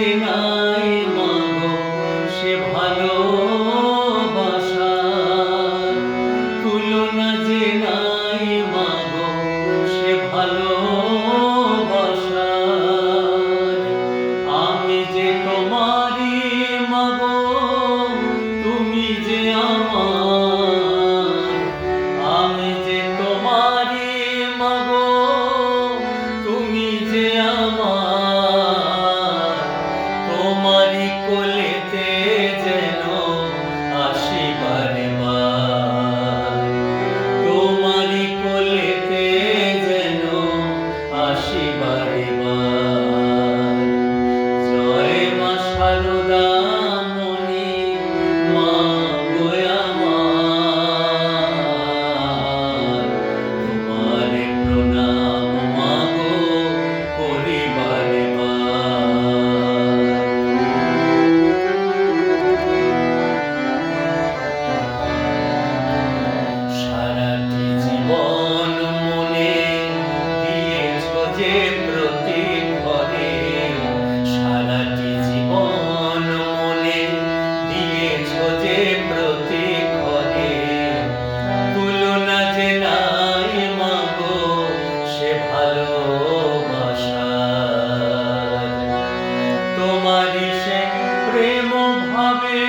যে নাই মাগো সে ভালোবাসার, তুলনা যে নাই মাগো সে ভালোবাসার। আমি যে তোমারই মাগো, তুমি যে আমার। আমি যে তোমারই মাগো, তুমি যে আমার। তোমারই কোলেতে যেন আসি বারে বার, তোমারই কোলেতে যেন আসি বারে বার। জয় মা শারদা মণি মা গো আমার, তোমারে প্রণাম মা গো করি বারে বার। সারাটি জীবন মনে দিয়েছ যে প্রতি ঘরে, সারাটি জীবন মনে দিয়েছ যে প্রতি ঘরে। তুলনা যে নাই মাগো সে ভালোবাসার, তোমারই সে প্রেম ভাবে